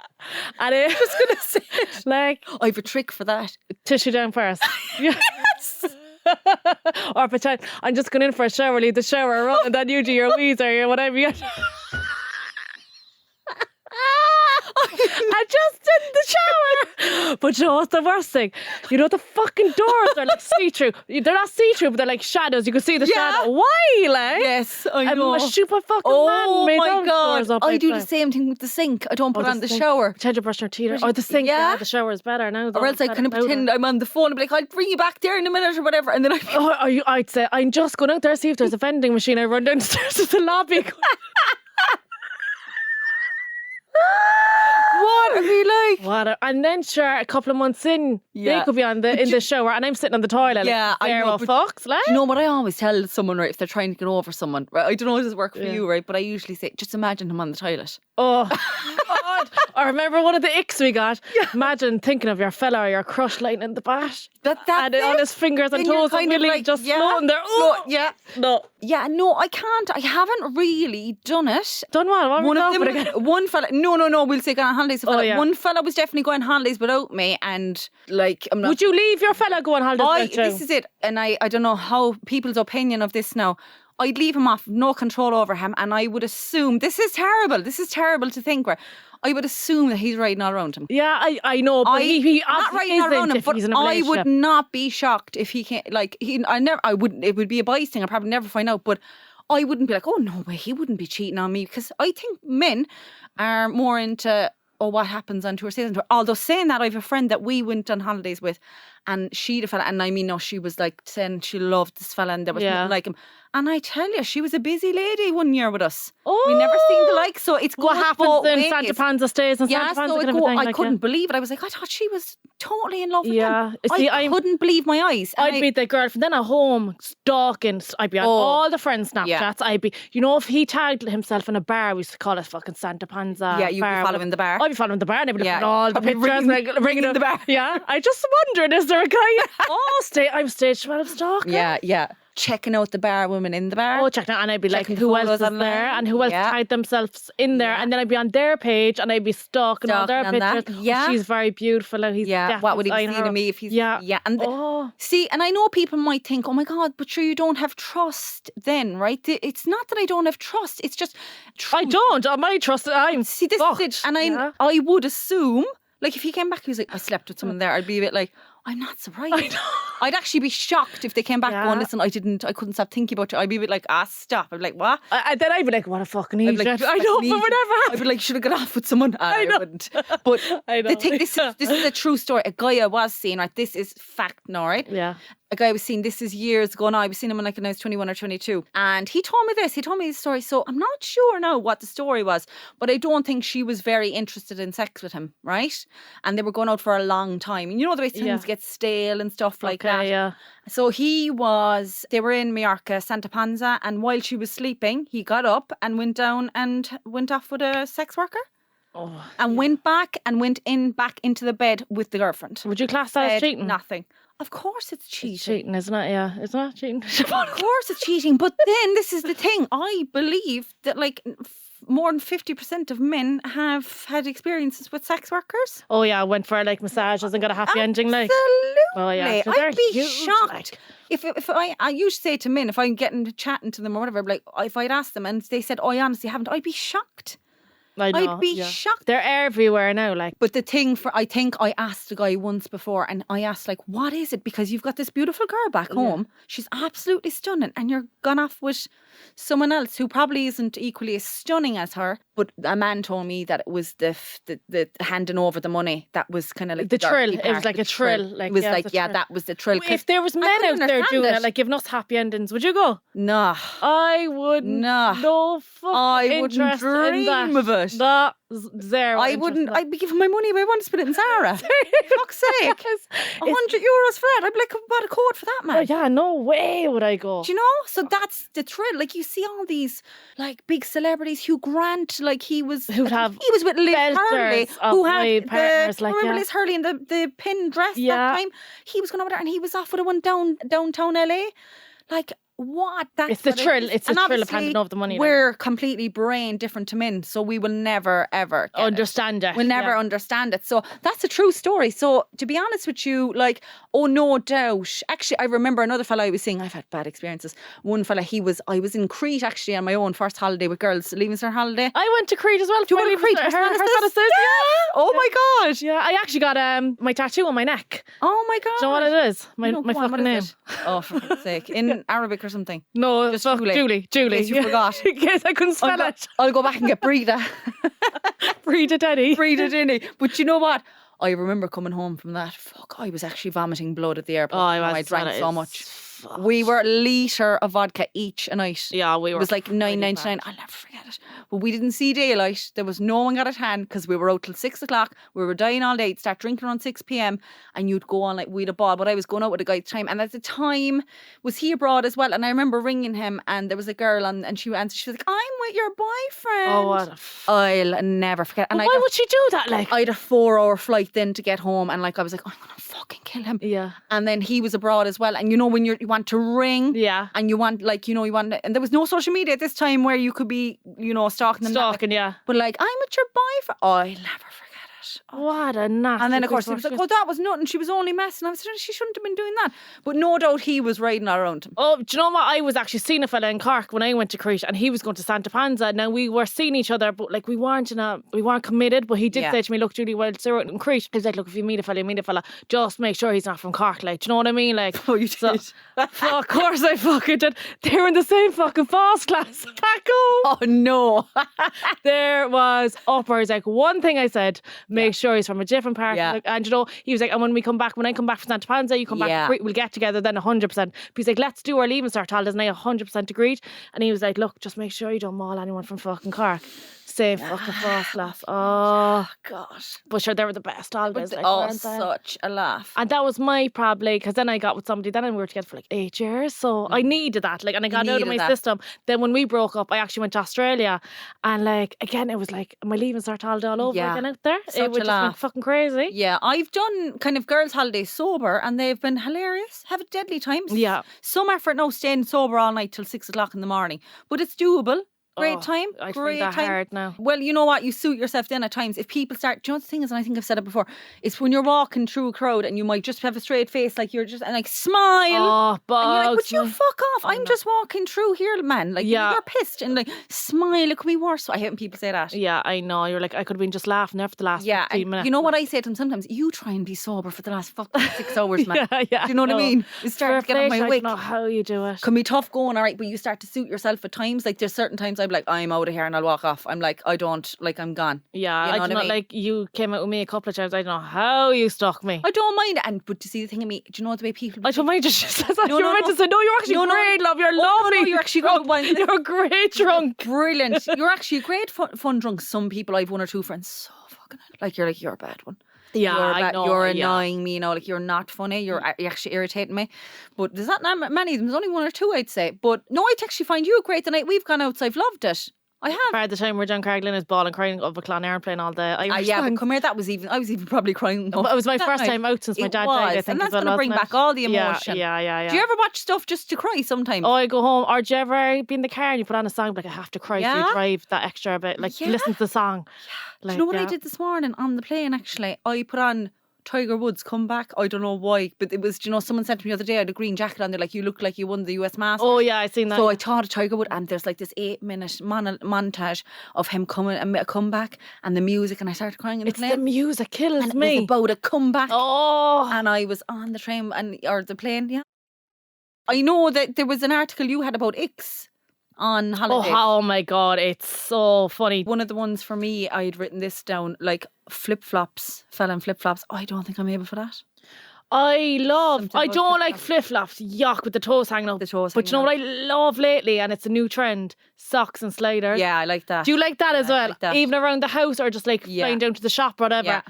Speaker 1: And it
Speaker 2: I was going to say it.
Speaker 1: like,
Speaker 2: I have a trick for that.
Speaker 1: tissue down first. Yeah. Or pretend I'm just going in for a shower, leave the shower run, and then you do your wheeze or your whatever you I just did the shower. But you know what's the worst thing? You know, the fucking doors are like see-through. They're not see-through, but they're like shadows. You can see the
Speaker 2: Yeah.
Speaker 1: shadow. Why, like?
Speaker 2: Yes, I
Speaker 1: I'm
Speaker 2: know.
Speaker 1: a stupid fucking
Speaker 2: Oh
Speaker 1: man. Made
Speaker 2: my
Speaker 1: those doors
Speaker 2: God.
Speaker 1: up
Speaker 2: I
Speaker 1: like
Speaker 2: do
Speaker 1: that.
Speaker 2: the same thing with the sink. I don't put on the
Speaker 1: sink.
Speaker 2: shower.
Speaker 1: Pretend you're brushing your teeth.
Speaker 2: Brushing-
Speaker 1: Or the sink.
Speaker 2: Yeah.
Speaker 1: Yeah, the shower is better now.
Speaker 2: Or else I kind of pretend I'm on the phone and be like, I'll bring you back there in a minute or whatever. And then
Speaker 1: I'd say, I'm just going out there to see if there's a vending machine. I run downstairs to the lobby.
Speaker 2: what are we like?
Speaker 1: What? And then, sure, a couple of months in,
Speaker 2: Yeah.
Speaker 1: they could be in the shower, and I'm sitting on the toilet.
Speaker 2: Yeah, I
Speaker 1: like,
Speaker 2: know,
Speaker 1: zero
Speaker 2: but
Speaker 1: fucks, like.
Speaker 2: Do you know what I always tell someone, right, if they're trying to get over someone, right? I don't know if this work for
Speaker 1: Yeah.
Speaker 2: you, right? But I usually say, just imagine him on the toilet.
Speaker 1: Oh, God. I remember one of the icks we got. Imagine thinking of your fella or your crush lying in the bath.
Speaker 2: That's
Speaker 1: And on his fingers and
Speaker 2: Then you're
Speaker 1: toes, and
Speaker 2: kind of
Speaker 1: Willie
Speaker 2: like,
Speaker 1: just
Speaker 2: yeah,
Speaker 1: floating there.
Speaker 2: float-
Speaker 1: Oh,
Speaker 2: yeah.
Speaker 1: no.
Speaker 2: Yeah, no, I can't. I haven't really done it.
Speaker 1: Done what? What
Speaker 2: One
Speaker 1: were
Speaker 2: of
Speaker 1: we
Speaker 2: them,
Speaker 1: going for again?
Speaker 2: one fella, no, we'll say go on holidays.
Speaker 1: Oh, yeah.
Speaker 2: One fella was definitely going on holidays without me, and like, I'm not.
Speaker 1: Would you leave your fella go on holidays without you?
Speaker 2: This is it, and I don't know how people's opinion of this now. I'd leave him off, no control over him, and I would assume this is terrible. This is terrible to think. Where I would assume that he's riding all around him.
Speaker 1: Yeah, I know, but he
Speaker 2: not
Speaker 1: obviously
Speaker 2: riding all around
Speaker 1: isn't
Speaker 2: him,
Speaker 1: if
Speaker 2: but
Speaker 1: he's in a
Speaker 2: I
Speaker 1: relationship.
Speaker 2: would not be shocked if he can't. Like I wouldn't. It would be a bias thing. I'd probably never find out, but I wouldn't be like, oh no way, he wouldn't be cheating on me, because I think men are more into, oh, what happens on tour, stays on tour. Although saying that, I have a friend that we went on holidays with, and she, the fella, and I mean, no, she was like saying she loved this fella and there was nothing like him. And I tell you, she was a busy lady one year with us.
Speaker 1: Oh,
Speaker 2: We never seen the like. So it's
Speaker 1: what
Speaker 2: going
Speaker 1: happens
Speaker 2: both
Speaker 1: in
Speaker 2: ways.
Speaker 1: Santa Panza stays and
Speaker 2: Yeah,
Speaker 1: Santa Panza
Speaker 2: so
Speaker 1: kind of a thing.
Speaker 2: I
Speaker 1: like,
Speaker 2: couldn't believe it. I was like, I thought she was totally in love with
Speaker 1: Yeah.
Speaker 2: him.
Speaker 1: See,
Speaker 2: I
Speaker 1: I'm-
Speaker 2: couldn't believe my eyes. And
Speaker 1: I'd be the girlfriend. Then at home, stalking. I'd be on all the friends' Snapchats.
Speaker 2: Yeah.
Speaker 1: I'd be, you know, if he tagged himself in a bar, we used to call it fucking Santa Panza.
Speaker 2: Yeah, you'd be
Speaker 1: bar.
Speaker 2: following the bar.
Speaker 1: I'd be following the bar, and I'd be looking
Speaker 2: Yeah,
Speaker 1: at all the
Speaker 2: probably
Speaker 1: pictures, ringing
Speaker 2: the bar.
Speaker 1: Yeah, I just wondered, is there a guy? I'm stage 12 stalker.
Speaker 2: yeah. Checking out the bar women in the bar.
Speaker 1: Oh, check that, and I'd be like,
Speaker 2: Checking
Speaker 1: who else
Speaker 2: photos
Speaker 1: is
Speaker 2: online.
Speaker 1: there, and who else
Speaker 2: Yeah.
Speaker 1: tied themselves in there,
Speaker 2: Yeah.
Speaker 1: and then I'd be on their page, and I'd be stalking all their
Speaker 2: Stalking on that.
Speaker 1: pictures. Oh,
Speaker 2: Yeah.
Speaker 1: she's very beautiful. And he's
Speaker 2: What would he be
Speaker 1: definitely
Speaker 2: seeing
Speaker 1: her.
Speaker 2: of me if he's...
Speaker 1: Yeah.
Speaker 2: And see, and I know people might think, oh my God, but sure, you don't have trust then, right? It's not that I don't have trust. It's just...
Speaker 1: I don't. I might trust. I'm
Speaker 2: See, this
Speaker 1: fucked.
Speaker 2: is it. And
Speaker 1: Yeah.
Speaker 2: I would assume, Like if he came back, he was like, I slept with someone there, I'd be a bit like, I'm not surprised. I'd actually be shocked if they came back going, listen, I couldn't stop thinking about you. I'd be a bit like, stop. I'd be like, what?
Speaker 1: Then I'd be like, what a fucking idiot.
Speaker 2: Like,
Speaker 1: I know, but whatever
Speaker 2: I'd be like, should have got off with someone. I wouldn't. But
Speaker 1: I know.
Speaker 2: this is a true story. A guy I was seeing, right? This is fact now, right?
Speaker 1: Yeah.
Speaker 2: A guy I was seeing, this is years ago now. I was seeing him when I was 21 or 22. And he told me this story. So I'm not sure now what the story was, but I don't think she was very interested in sex with him, right? And they were going out for a long time. And you know the way things get stale and stuff like that.
Speaker 1: Yeah.
Speaker 2: So they were in Mallorca, Santa Panza, and while she was sleeping, he got up and went down and went off with a sex worker. Went back into the bed with the girlfriend.
Speaker 1: Would you class that as cheating?
Speaker 2: Nothing. Of course it's cheating.
Speaker 1: It's cheating, isn't it? Yeah. It's not cheating.
Speaker 2: Of course it's cheating. But then this is the thing. I believe that like more than 50% of men have had experiences with sex workers.
Speaker 1: Oh yeah, went for like massages and got a happy ending. Like,
Speaker 2: absolutely.
Speaker 1: Oh yeah,
Speaker 2: I'd be
Speaker 1: huge,
Speaker 2: shocked.
Speaker 1: Like.
Speaker 2: If I used to say to men, if I'm getting chatting to them or whatever, like if I'd ask them and they said, "Oh, I honestly haven't," I'd be shocked.
Speaker 1: I know,
Speaker 2: I'd be shocked.
Speaker 1: They're everywhere now, like.
Speaker 2: But the thing I think I asked a guy once before, and I asked like, "What is it?" Because you've got this beautiful girl back home. She's absolutely stunning, and you're gone off with someone else who probably isn't equally as stunning as her. But a man told me that it was the handing over the money that was kind of like
Speaker 1: the thrill.
Speaker 2: Part,
Speaker 1: it was like a thrill. Like,
Speaker 2: it was that was the thrill.
Speaker 1: If there was men out there doing it, like giving us happy endings, would you go?
Speaker 2: No,
Speaker 1: I wouldn't. No fucking
Speaker 2: I wouldn't dream of it.
Speaker 1: That zero.
Speaker 2: I wouldn't. I'd be giving my money away. I want to spend it in Zara. Fuck's sake, €100 for that. I'd be like, what a code for that, man.
Speaker 1: Oh yeah, no way would I go.
Speaker 2: Do you know? So that's the thrill. Like you see all these like big celebrities. Hugh Grant, like he was with Liz Hurley, who had
Speaker 1: partners. Like,
Speaker 2: remember Liz Hurley in the pin dress that time. He was going over there and he was off with a one downtown LA. Like. It's the thrill. It's the thrill of handing over the money. We're completely brain different to men, so we will never ever
Speaker 1: understand it.
Speaker 2: We'll never understand it. So that's a true story. So to be honest with you, like, oh no doubt. Actually, I remember another fella I was seeing. I've had bad experiences. One fella, I was in Crete actually on my own first holiday with girls, leaving cert holiday.
Speaker 1: I went to Crete as well.
Speaker 2: Do you want to Crete? Oh my god.
Speaker 1: Yeah, I actually got my tattoo on my neck.
Speaker 2: Oh my god.
Speaker 1: Do you know what it is? My fucking name.
Speaker 2: Oh, for fuck's sake. In Arabic or something.
Speaker 1: No, just Julie.
Speaker 2: In case you forgot.
Speaker 1: In case I couldn't spell it.
Speaker 2: I'll go back and get Brenda.
Speaker 1: Brenda Denny.
Speaker 2: But you know what? I remember coming home from that. Fuck, I was actually vomiting blood at the airport. I drank so much. We were a litre of vodka each a night.
Speaker 1: Yeah, we were.
Speaker 2: It was like $9.99. I'll never forget it. But we didn't see daylight. There was no one got at hand because we were out till 6 o'clock. We were dying all day. You'd start drinking around 6 p.m. and you'd go on like we'd a ball. But I was going out with a guy at the time. And at the time, was he abroad as well? And I remember ringing him and there was a girl and she answered. She was like, I'm with your boyfriend.
Speaker 1: Oh, what
Speaker 2: I'll never forget. And
Speaker 1: why would she do that? Like,
Speaker 2: I had a 4-hour flight then to get home. And like I was like, I'm going to fucking kill him.
Speaker 1: Yeah.
Speaker 2: And then he was abroad as well. And you know when you want to ring.
Speaker 1: Yeah.
Speaker 2: And you want and there was no social media at this time where you could be, stalking them.
Speaker 1: Yeah.
Speaker 2: But like, I'm with your boyfriend. Oh, I'll never forget it.
Speaker 1: What a nasty.
Speaker 2: And then of course he was like, that was nothing. She was only messing. I was like, she shouldn't have been doing that. But no doubt he was riding around him.
Speaker 1: Oh, do you know what? I was actually seeing a fella in Cork when I went to Crete and he was going to Santa Panza. Now we were seeing each other, but like we weren't committed. But he did say to me, look, Julie, while Sarah in Crete, he's like, look, if you meet a fella, just make sure he's not from Cork. Like, do you know what I mean? Like,
Speaker 2: oh, you did.
Speaker 1: Of course I fucking did. They were in the same fucking fast class back home.
Speaker 2: Oh no.
Speaker 1: There was upwards. Like one thing I said, make sure he's from a different part.
Speaker 2: Yeah.
Speaker 1: Like, and he was like, and when I come back from Santa Panza, you come back, we'll get together then 100%. But he's like, let's do our leaving cert holidays, and I 100% agreed. And he was like, look, just make sure you don't maul anyone from fucking Cork. Same fucking fast laugh. Oh
Speaker 2: gosh.
Speaker 1: But sure, they were the best holidays.
Speaker 2: Such a laugh.
Speaker 1: And that was my probably, because then I got with somebody, then we were together for like 8 years. So I needed that. Like, and I got out of my system. Then when we broke up, I actually went to Australia. And like, again, it was like my leaving cert holiday all over again out there. It was just fucking crazy.
Speaker 2: Yeah, I've done kind of girls' holidays sober and they've been hilarious. Have a deadly time.
Speaker 1: Yeah.
Speaker 2: Some effort now staying sober all night till 6 o'clock in the morning. But it's doable. Great time.
Speaker 1: I
Speaker 2: Great
Speaker 1: find that
Speaker 2: time.
Speaker 1: hard now.
Speaker 2: Well, you know what? You suit yourself then at times. If people start, do you know what the thing is, and I think I've said it before, it's when you're walking through a crowd and you might just have a straight face, like you're just, and like smile.
Speaker 1: Oh,
Speaker 2: And you're like, would you
Speaker 1: bugs.
Speaker 2: fuck off? I'm just walking through here, man. Like,
Speaker 1: Yeah.
Speaker 2: you're pissed. And like, smile, it could be worse. I hate when people say that.
Speaker 1: Yeah, I know. You're like, I could have been just laughing there for the last 15
Speaker 2: and
Speaker 1: minutes.
Speaker 2: you know what I say to them sometimes? You try and be sober for the last fucking 6 hours, man.
Speaker 1: Yeah,
Speaker 2: Do you know what I mean? It's starting to get on my
Speaker 1: I
Speaker 2: wick.
Speaker 1: don't know how you do it.
Speaker 2: Can be tough going, all right, but you start to suit yourself at times. Like, there's certain times I'm like, I'm out of here and I'll walk off. I'm like, I don't, like, I'm gone.
Speaker 1: Yeah,
Speaker 2: You know
Speaker 1: I
Speaker 2: what
Speaker 1: do
Speaker 2: I
Speaker 1: not
Speaker 2: mean?
Speaker 1: like you came out with me a couple of times. I don't know how you stuck me.
Speaker 2: I don't mind it. But to see the thing of me, do you know the way people...
Speaker 1: I don't mind just says
Speaker 2: No,
Speaker 1: you were
Speaker 2: no,
Speaker 1: meant
Speaker 2: no.
Speaker 1: to say, no, you're actually
Speaker 2: No, no.
Speaker 1: great, love. You're
Speaker 2: Oh, no,
Speaker 1: lovely.
Speaker 2: no, you're actually
Speaker 1: drunk.
Speaker 2: good.
Speaker 1: You're great drunk.
Speaker 2: Brilliant. You're actually a great fun drunk. Some people, I've one or two friends, so fucking... Like, you're a bad one.
Speaker 1: Yeah, I know.
Speaker 2: You're
Speaker 1: yeah.
Speaker 2: annoying me, you know, like you're not funny. You're actually irritating me. But there's not many of them. There's only one or two, I'd say. But no, I'd actually find you great the night we've gone out. So I've loved it. I have.
Speaker 1: By the time we're down Carriglin is bawling, crying of a Clon airplane all day.
Speaker 2: Yeah, but come here, I was even probably crying.
Speaker 1: But it was my
Speaker 2: that
Speaker 1: first
Speaker 2: night.
Speaker 1: time out since my
Speaker 2: It
Speaker 1: dad
Speaker 2: was,
Speaker 1: died, I think.
Speaker 2: and that's
Speaker 1: as well,
Speaker 2: going to bring
Speaker 1: wasn't
Speaker 2: back
Speaker 1: it?
Speaker 2: all the emotion.
Speaker 1: Yeah.
Speaker 2: Do you ever watch stuff just to cry sometimes?
Speaker 1: Oh, I go home, or do you ever be in the car and you put on a song like I have to cry, so
Speaker 2: Yeah.
Speaker 1: you drive that extra bit, like
Speaker 2: Yeah.
Speaker 1: listen to the song.
Speaker 2: Do you know what I did this morning on the plane? Actually, I put on Tiger Woods' Come Back. I don't know why, but it was, do you know, someone said to me the other day, I had a green jacket on. They're like, you look like you won the US Masters.
Speaker 1: Oh yeah, I seen that.
Speaker 2: So I thought of Tiger Woods, and there's like this 8-minute montage of him coming and a comeback and the music, and I started crying in the
Speaker 1: it's
Speaker 2: plane.
Speaker 1: the music kills
Speaker 2: and
Speaker 1: me.
Speaker 2: It was about a comeback.
Speaker 1: Oh,
Speaker 2: And I was on the train or the plane. Yeah, I know that there was an article you had about icks on holiday.
Speaker 1: oh my god, it's so funny.
Speaker 2: One of the ones for me, I had written this down, like flip-flops, fell in flip-flops. I don't think I'm able for that.
Speaker 1: I
Speaker 2: Something about
Speaker 1: don't like flip-flops. Yuck, with the toes hanging up.
Speaker 2: The toes
Speaker 1: But you know
Speaker 2: hanging
Speaker 1: what I love lately, and it's a new trend? Socks and sliders.
Speaker 2: Yeah, I like that.
Speaker 1: Do you like that as
Speaker 2: Yeah, I
Speaker 1: well?
Speaker 2: like that.
Speaker 1: Even around the house, or just like
Speaker 2: Yeah.
Speaker 1: flying down to the shop or whatever.
Speaker 2: Yeah.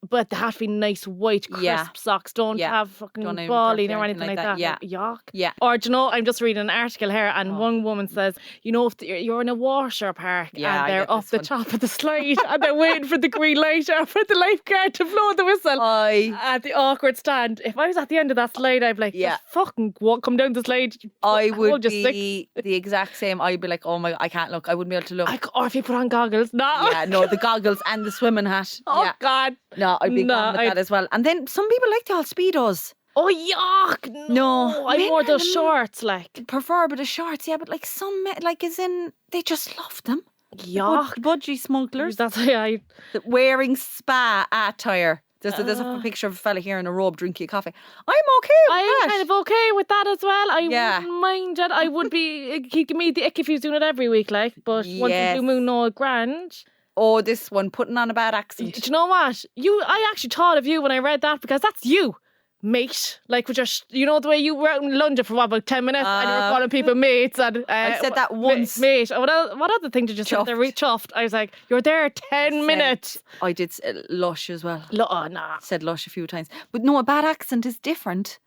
Speaker 1: But they have to be nice, white, crisp
Speaker 2: Yeah.
Speaker 1: socks. Don't
Speaker 2: Yeah.
Speaker 1: have fucking
Speaker 2: Don't have
Speaker 1: balling
Speaker 2: dirty
Speaker 1: or
Speaker 2: or
Speaker 1: anything like that.
Speaker 2: Yeah.
Speaker 1: Like, yuck.
Speaker 2: Yeah.
Speaker 1: Or do you know, I'm just reading an article here, and
Speaker 2: Oh.
Speaker 1: one woman says, you know, if you're in a washer park
Speaker 2: Yeah,
Speaker 1: and
Speaker 2: I
Speaker 1: they're
Speaker 2: get
Speaker 1: up
Speaker 2: this
Speaker 1: the
Speaker 2: one.
Speaker 1: top of the slide and they're waiting for the green light or for the lifeguard to blow the whistle at the awkward stand. If I was at the end of that slide, I'd be like,
Speaker 2: Yeah.
Speaker 1: just fucking come down the slide.
Speaker 2: I would
Speaker 1: Hold your stick.
Speaker 2: be the exact same. I'd be like, oh my, I can't look. I wouldn't be able to look.
Speaker 1: Or if you put on goggles. No.
Speaker 2: Yeah, no, the goggles and the swimming hat.
Speaker 1: Oh,
Speaker 2: Yeah.
Speaker 1: God.
Speaker 2: No, I'd be
Speaker 1: No,
Speaker 2: gone with that as well. And then some people like the all speedos.
Speaker 1: Oh, yuck.
Speaker 2: No.
Speaker 1: I
Speaker 2: Men
Speaker 1: wore those
Speaker 2: are-
Speaker 1: shorts, like.
Speaker 2: Prefer a bit of shorts, yeah, but like some, like as in, they just love them.
Speaker 1: Yuck.
Speaker 2: Budgie smugglers.
Speaker 1: That's why
Speaker 2: Wearing spa attire. There's a picture of a fella here in a robe drinking a coffee. I'm okay with
Speaker 1: I'm
Speaker 2: that.
Speaker 1: kind of okay with that as well. I
Speaker 2: Yeah.
Speaker 1: wouldn't mind it. I would be, he'd give me the ick if he was doing it every week, like. But once in
Speaker 2: Yes.
Speaker 1: blue moon, no grand.
Speaker 2: Oh, this one, putting on a bad accent.
Speaker 1: Do you know what? I actually thought of you when I read that, because that's you, mate. Like, with your, you know, the way you were out in London for about 10 minutes and you were calling people mates. And
Speaker 2: I said that once.
Speaker 1: Mate. What other thing did you say?
Speaker 2: Chuffed.
Speaker 1: They're chuffed. I was like, you're there 10 minutes.
Speaker 2: I did lush as well.
Speaker 1: Oh, nah.
Speaker 2: Said lush a few times. But no, a bad accent is different.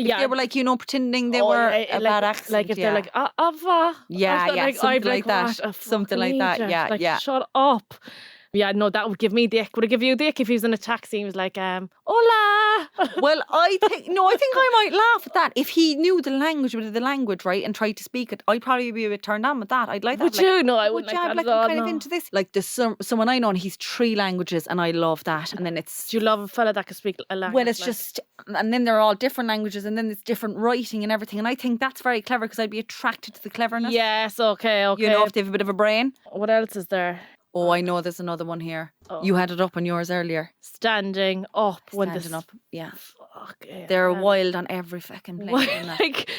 Speaker 1: Yeah.
Speaker 2: They were like, you know, pretending they
Speaker 1: Oh,
Speaker 2: were
Speaker 1: yeah,
Speaker 2: a bad accent.
Speaker 1: Like if
Speaker 2: yeah.
Speaker 1: they're like, ava.
Speaker 2: Yeah,
Speaker 1: I'd
Speaker 2: something
Speaker 1: be
Speaker 2: like that.
Speaker 1: "What a
Speaker 2: Something like
Speaker 1: fucking
Speaker 2: that,
Speaker 1: idiot."
Speaker 2: yeah,
Speaker 1: Like,
Speaker 2: yeah.
Speaker 1: shut up. Yeah, no, that would give me the ick. Would it give you the ick if he was in a taxi and he was like, hola?
Speaker 2: Well, I think I might laugh at that. If he knew the language, right, and tried to speak it, I'd probably be a bit turned on with that. I'd like that.
Speaker 1: Would
Speaker 2: like,
Speaker 1: you? No, I
Speaker 2: would
Speaker 1: wouldn't
Speaker 2: you?
Speaker 1: like
Speaker 2: I'd
Speaker 1: that
Speaker 2: like,
Speaker 1: at all,
Speaker 2: I'm kind of
Speaker 1: no.
Speaker 2: into this. Like there's someone I know and he's 3 languages and I love that. And then it's
Speaker 1: Do you love a fella that can speak a language?
Speaker 2: well, it's
Speaker 1: like?
Speaker 2: just, and then they're all different languages and then it's different writing and everything. And I think that's very clever because I'd be attracted to the cleverness.
Speaker 1: Yes, okay.
Speaker 2: You know, if they have a bit of a brain.
Speaker 1: What else is there?
Speaker 2: Oh, I know there's another one here.
Speaker 1: Oh.
Speaker 2: You had it up on yours earlier.
Speaker 1: Standing up when
Speaker 2: Standing
Speaker 1: the
Speaker 2: up. Yeah.
Speaker 1: Fuck
Speaker 2: They're
Speaker 1: yeah.
Speaker 2: wild on every fucking plane. isn't it?
Speaker 1: Like,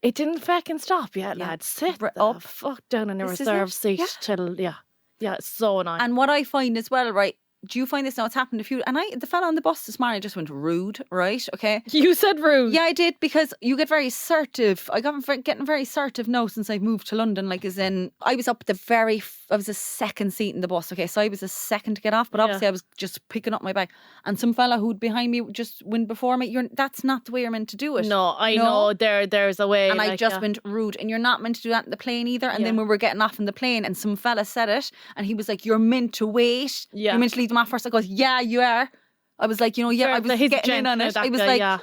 Speaker 1: it didn't fucking stop yet,
Speaker 2: Yeah.
Speaker 1: lad. Sit
Speaker 2: Up.
Speaker 1: up, fuck down in a
Speaker 2: This is
Speaker 1: reserve
Speaker 2: it.
Speaker 1: seat
Speaker 2: Yeah.
Speaker 1: till yeah, it's so annoying.
Speaker 2: And what I find as well, right? Do you find this now? It's happened a few. And the fella on the bus this morning just went rude, right? Okay.
Speaker 1: You said rude.
Speaker 2: Yeah, I did because you get very assertive. I got getting very assertive now since I've moved to London. Like, as in, I was up I was a second seat in the bus. Okay, so I was a second to get off, but obviously I was just picking up my bag. And some fella who'd behind me just went before me. That's not the way you're meant to do it.
Speaker 1: No, I
Speaker 2: No.
Speaker 1: know there's a way.
Speaker 2: And I
Speaker 1: like,
Speaker 2: just
Speaker 1: yeah.
Speaker 2: went rude. And you're not meant to do that in the plane either. And then
Speaker 1: Yeah.
Speaker 2: when we were getting off in the plane and some fella said it and he was like, you're meant to wait.
Speaker 1: Yeah.
Speaker 2: You're meant to leave them off first. I goes, yeah, you are. I was like, you know, yeah,
Speaker 1: Fair
Speaker 2: I was
Speaker 1: play, he's a
Speaker 2: getting in
Speaker 1: gent
Speaker 2: on
Speaker 1: now,
Speaker 2: it.
Speaker 1: that
Speaker 2: I was
Speaker 1: guy,
Speaker 2: like,
Speaker 1: yeah.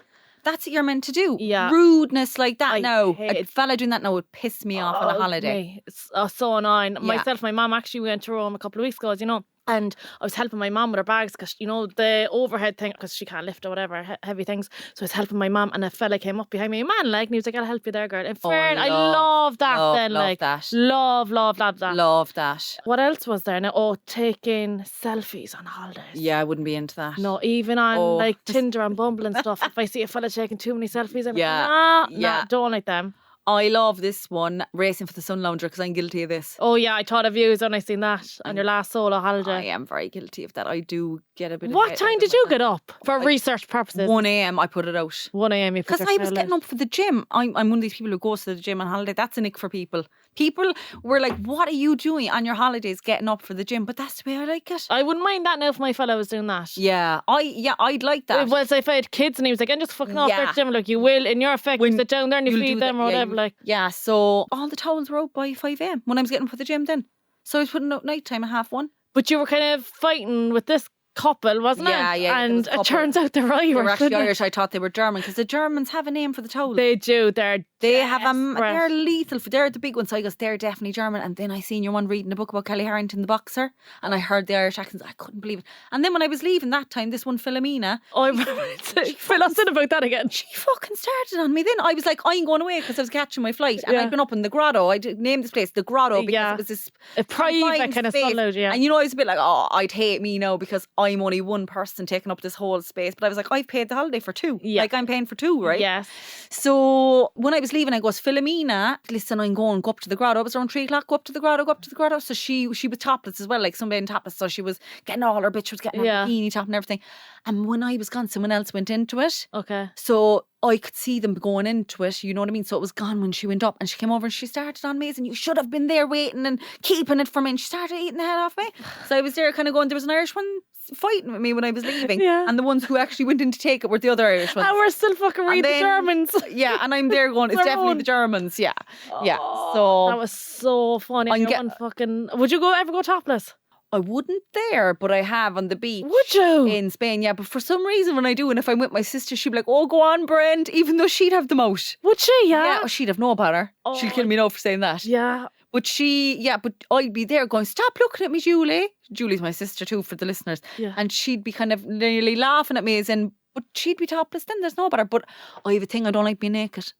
Speaker 2: That's what you're meant to do.
Speaker 1: Yeah.
Speaker 2: Rudeness like that
Speaker 1: I
Speaker 2: now.
Speaker 1: hate
Speaker 2: A fella doing that now would piss me off on a holiday.
Speaker 1: Me. It's so annoying.
Speaker 2: Yeah.
Speaker 1: Myself, my mum actually went to Rome a couple of weeks ago, as you know. And I was helping my mum with her bags because, you know, the overhead thing, because she can't lift or whatever, heavy things. So I was helping my mum and a fella came up behind me, man, like, and he was like, I'll help you there, girl. In fair, I love that then.
Speaker 2: Love
Speaker 1: like,
Speaker 2: that.
Speaker 1: Love that.
Speaker 2: Love that.
Speaker 1: What else was there now? Oh, taking selfies on holidays.
Speaker 2: Yeah, I wouldn't be into that.
Speaker 1: No, even on like Tinder and Bumble and stuff. If I see a fella taking too many selfies, I'm like, nah, don't like them.
Speaker 2: I love this one, racing for the sun lounger, because I'm guilty of this.
Speaker 1: Oh yeah, I thought of you when I seen that on your last solo holiday.
Speaker 2: I am very guilty of that. I do get a bit of...
Speaker 1: What time did you get up for research purposes?
Speaker 2: 1 a.m. I put it out.
Speaker 1: 1 a.m. you put
Speaker 2: Because I was getting up for the gym. I'm one of these people who goes to the gym on holiday. That's an ick for people. People were like, what are you doing on your holidays getting up for the gym? But that's the way I like it.
Speaker 1: I wouldn't mind that now if my fella was doing that.
Speaker 2: Yeah, I'd like that.
Speaker 1: Well, so if I had kids and he was like, I'm just fucking off there to gym, like, you will, in your effect, you sit down there and you feed them or whatever. Like,
Speaker 2: yeah, so all the towels were out by 5 a.m. when I was getting up for the gym then. So I was putting out night time at 1:30.
Speaker 1: But you were kind of fighting with this couple, wasn't it?
Speaker 2: Yeah.
Speaker 1: And it turns out they're Irish.
Speaker 2: They were actually Irish. I thought they were German because the Germans have a name for the towels.
Speaker 1: They do. They're
Speaker 2: lethal. They're the big ones. So I goes, they're definitely German. And then I seen your one reading a book about Kelly Harrington, the boxer, and I heard the Irish accents. I couldn't believe it. And then when I was leaving that time, this one Philomena,
Speaker 1: fill us in about that again.
Speaker 2: She fucking started on me. Then I was like, I ain't going away because I was catching my flight, and I'd been up in the grotto. I named this place the Grotto because it was this
Speaker 1: a private kind of solitude. Yeah,
Speaker 2: and you know, I was a bit like, oh, I'd hate me now because I'm only one person taking up this whole space. But I was like, I've paid the holiday for two.
Speaker 1: Yeah.
Speaker 2: Like I'm paying for two, right?
Speaker 1: Yes.
Speaker 2: So when I was leaving, I goes, Philomena, listen, I'm going, go up to the grotto. It was around 3 o'clock, go up to the grotto. So she was topless as well, like somebody in topless. So she was getting all her bitch was getting her bikini top and everything. And when I was gone, someone else went into it.
Speaker 1: Okay.
Speaker 2: So I could see them going into it, you know what I mean? So it was gone when she went up and she came over and she started on me and you should have been there waiting and keeping it for me. And she started eating the head off me. So I was there kind of going, there was an Irish one fighting with me when I was leaving. Yeah. And the ones who actually went in to take it were the other Irish ones.
Speaker 1: And we're still fucking reading the Germans.
Speaker 2: Yeah, and I'm there going, it's definitely the Germans. Yeah. Yeah. So
Speaker 1: that was so funny. Would you ever go topless?
Speaker 2: I wouldn't there, but I have on the beach.
Speaker 1: Would you?
Speaker 2: In Spain, yeah. But for some reason when I do, and if I'm with my sister, she'd be like, oh, go on, Brenda, even though she'd have them out.
Speaker 1: Would she? Yeah.
Speaker 2: Yeah, oh, she'd have no bother. Oh. She'll kill me now for saying that.
Speaker 1: Yeah.
Speaker 2: But but I'd be there going, stop looking at me, Julie. Julie's my sister too, for the listeners. Yeah. And she'd be kind of nearly laughing at me as in, but she'd be topless then, there's no bother. But I have a thing, I don't like being naked.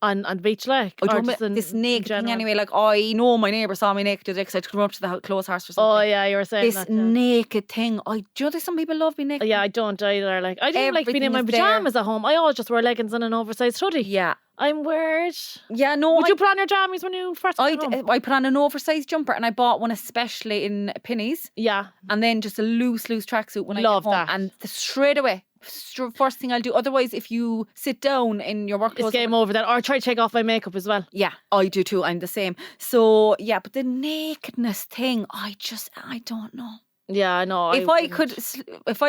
Speaker 1: On the beach, like?
Speaker 2: I don't this naked thing anyway. Like, I know my neighbour saw me naked today because I took her up to the clothes horse or something.
Speaker 1: Oh, yeah, you were saying
Speaker 2: this naked thing. Do you know there's some people love being naked?
Speaker 1: Yeah, I don't either. Like, I don't like being in my pyjamas at home. I always just wear leggings and an oversized hoodie. Yeah. I'm weird.
Speaker 2: Yeah, no.
Speaker 1: Would you put on your jammies when you first got home?
Speaker 2: I put on an oversized jumper and I bought one especially in Penny's. Yeah. And then just a loose tracksuit when I get home. That. And straight away, first thing I'll do. Otherwise, if you sit down in your work clothes,
Speaker 1: it's game over then. Or try to take off my makeup as well.
Speaker 2: Yeah, I do too. I'm the same. So, yeah, but the nakedness thing, I don't know.
Speaker 1: Yeah, I know.
Speaker 2: If I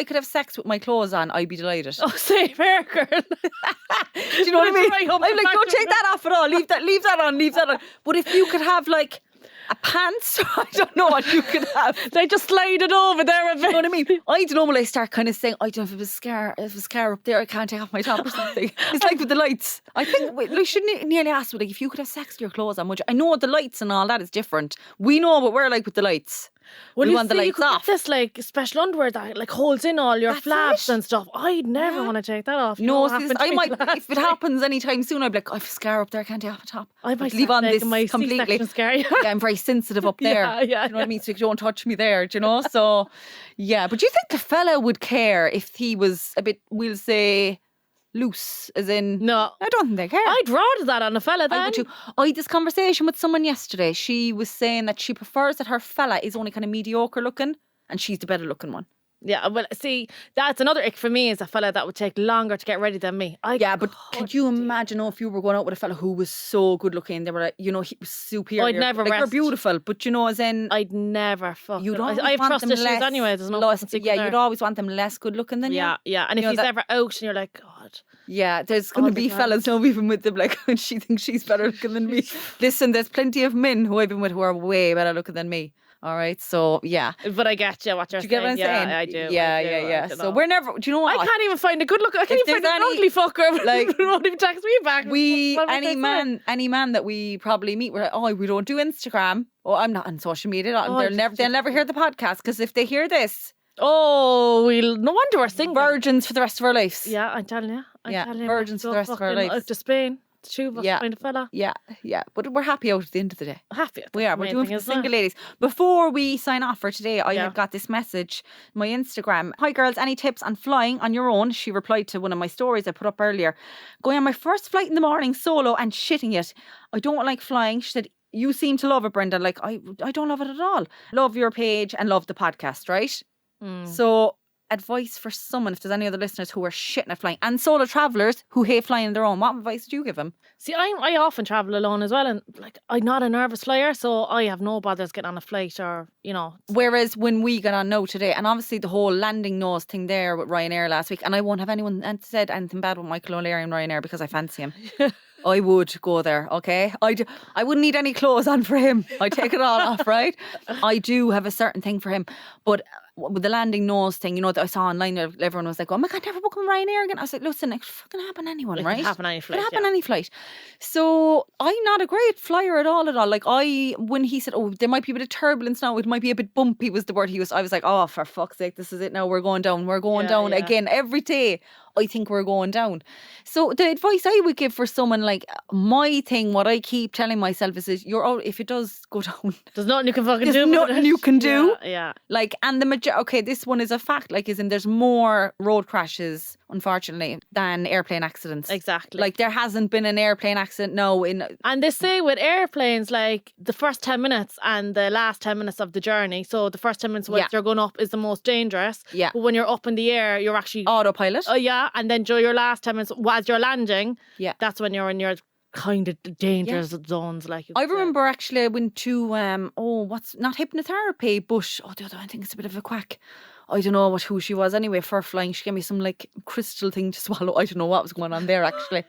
Speaker 2: could have sex with my clothes on, I'd be delighted.
Speaker 1: Oh, same here, girl. Do
Speaker 2: you know what I mean? I'm like, don't take that off at all. Leave that on. But if you could have like a pants, I don't know what you could have.
Speaker 1: They just slide it over there a bit.
Speaker 2: You know what I mean? I don't know when I start kind of saying, I don't know if it was scar up there, I can't take off my top or something. It's like with the lights. I think we should nearly ask, like, if you could have sex with your clothes on, would you? I know the lights and all that is different. We know what we're like with the lights.
Speaker 1: Well,
Speaker 2: we want the lights off.
Speaker 1: This like special underwear that like holds in all your flaps and stuff. I'd never want to take that off.
Speaker 2: No, I might. If it happens anytime soon, I'd be like, I have a scar up there, I can't take off the top. I might leave on this completely.
Speaker 1: Scar,
Speaker 2: yeah, I'm very sensitive up there. Yeah, you know what I mean? So you don't touch me there, do you know? So, yeah. But do you think a fella would care if he was a bit, we'll say, loose, as in...
Speaker 1: No.
Speaker 2: I don't think they care.
Speaker 1: I'd rather that on a fella then.
Speaker 2: I would too. I had this conversation with someone yesterday. She was saying that she prefers that her fella is only kind of mediocre looking and she's the better looking one.
Speaker 1: Yeah, well, see, that's another ick for me, is a fella that would take longer to get ready than me.
Speaker 2: But could you imagine if you were going out with a fella who was so good looking, they were like, you know, he was superior.
Speaker 1: I'd never
Speaker 2: like,
Speaker 1: rest.
Speaker 2: You're beautiful, but you know, as in...
Speaker 1: I'd never fuck I have trust issues anyway, there's no
Speaker 2: you'd always want them less good looking than you.
Speaker 1: Yeah, and if he's ever out and you're like, God.
Speaker 2: Yeah, there's going to be fellas now even with them like, she thinks she's better looking than me. Listen, there's plenty of men who I've been with who are way better looking than me. All right, so yeah.
Speaker 1: But I get you what you're
Speaker 2: Do you get what I'm
Speaker 1: saying.
Speaker 2: saying?
Speaker 1: Yeah, I do.
Speaker 2: Yeah,
Speaker 1: I do,
Speaker 2: yeah, yeah.
Speaker 1: I
Speaker 2: So we're never. Do you know what?
Speaker 1: I can't even find a good look. I can't
Speaker 2: If
Speaker 1: even find
Speaker 2: there's
Speaker 1: an ugly fucker.
Speaker 2: like,
Speaker 1: Like, won't even text me back.
Speaker 2: Any man that we probably meet, we're like, oh, we don't do Instagram. Oh, I'm not on social media. They'll never hear the podcast, because if they hear this,
Speaker 1: no wonder we're single.
Speaker 2: virgins for the rest of our lives.
Speaker 1: Yeah, I'm telling you.
Speaker 2: Virgins for the rest of our lives.
Speaker 1: Out to Spain. The two of us find a fella.
Speaker 2: Yeah. But we're happy out at the end of the day.
Speaker 1: Happy.
Speaker 2: We are. We're doing for the single ladies. Before we sign off for today, I have got this message, my Instagram. Hi girls, any tips on flying on your own? She replied to one of my stories I put up earlier. Going on my first flight in the morning solo and shitting it. I don't like flying. She said, you seem to love it, Brenda. Like, I don't love it at all. Love your page and love the podcast, right? So advice for someone, if there's any other listeners who are shitting at flying, and solo travellers who hate flying on their own, what advice do you give them?
Speaker 1: See, I often travel alone as well, and like, I'm not a nervous flyer, so I have no bothers getting on a flight, or
Speaker 2: Whereas when we got on now today, and obviously the whole landing nose thing there with Ryanair last week, and I won't have anyone said anything bad with Michael O'Leary and Ryanair because I fancy him. I would go there, okay? I wouldn't need any clothes on for him. I'd take it all off, right? I do have a certain thing for him. But with the landing nose thing, that I saw online, everyone was like, oh my God, never book on Ryanair again. I was like, listen, it can fucking happen anyone, right?
Speaker 1: It can happen any flight.
Speaker 2: It can happen any flight. So I'm not a great flyer at all. Like, when he said, oh, there might be a bit of turbulence now, it might be a bit bumpy was the word he was. I was like, oh, for fuck's sake, this is it now. We're going down. We're going down again every day. I think we're going down. So the advice I would give for someone, like, my thing, what I keep telling myself is if it does go down,
Speaker 1: there's nothing you can fucking do.
Speaker 2: There's nothing you can do.
Speaker 1: Yeah.
Speaker 2: Like, and okay, this one is a fact. Like, there's more road crashes, unfortunately, than airplane accidents.
Speaker 1: Exactly.
Speaker 2: Like, there hasn't been an airplane accident
Speaker 1: And they say with airplanes, like, the first 10 minutes and the last 10 minutes of the journey. So the first 10 minutes when you're going up is the most dangerous.
Speaker 2: Yeah.
Speaker 1: But when you're up in the air, you're actually
Speaker 2: autopilot.
Speaker 1: Oh yeah. And then during your last 10 minutes, as you're landing, that's when you're in your kind of dangerous zones. Like,
Speaker 2: I remember actually I went to not hypnotherapy, but the other one, I think it's a bit of a quack. I don't know who she was anyway for flying. She gave me some like crystal thing to swallow. I don't know what was going on there actually.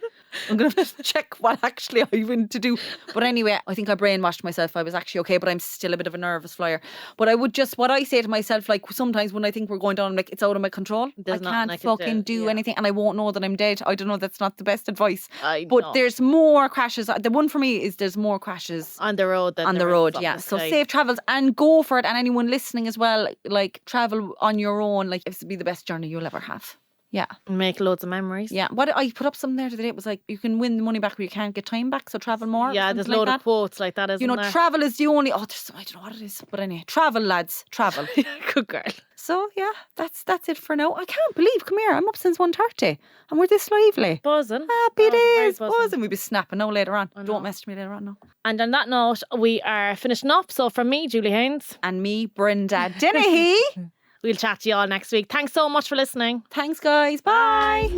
Speaker 2: I'm going to have to check what actually I went to do. But anyway, I think I brainwashed myself. I was actually okay, but I'm still a bit of a nervous flyer. But I would just, what I say to myself, like sometimes when I think we're going down, I'm like, it's out of my control. I can't fucking do anything, and I won't know that I'm dead. I don't know, that's not the best advice. But there's more crashes. The one for me is there's more crashes
Speaker 1: on the road.
Speaker 2: Yeah. So safe travels and go for it. And anyone listening as well, like travel on your own. Like, this will be the best journey you'll ever have. Yeah.
Speaker 1: Make loads of memories.
Speaker 2: Yeah. What I put up something there today, it was like, you can win the money back, but you can't get time back, so travel more.
Speaker 1: Yeah, there's a load of quotes like that, isn't there?
Speaker 2: Travel is the only, I don't know what it is, but anyway, travel, lads, travel.
Speaker 1: Good girl.
Speaker 2: So yeah, that's it for now. I can't believe, come here, I'm up since 1:30 and we're this lively.
Speaker 1: Buzzing.
Speaker 2: Happy days. Buzzing. We'll be snapping now later on. Don't message me later on now.
Speaker 1: And on that note, we are finishing up. So from me, Julie Haynes.
Speaker 2: And me, Brenda Dennehy.
Speaker 1: We'll chat to you all next week. Thanks so much for listening.
Speaker 2: Thanks, guys. Bye.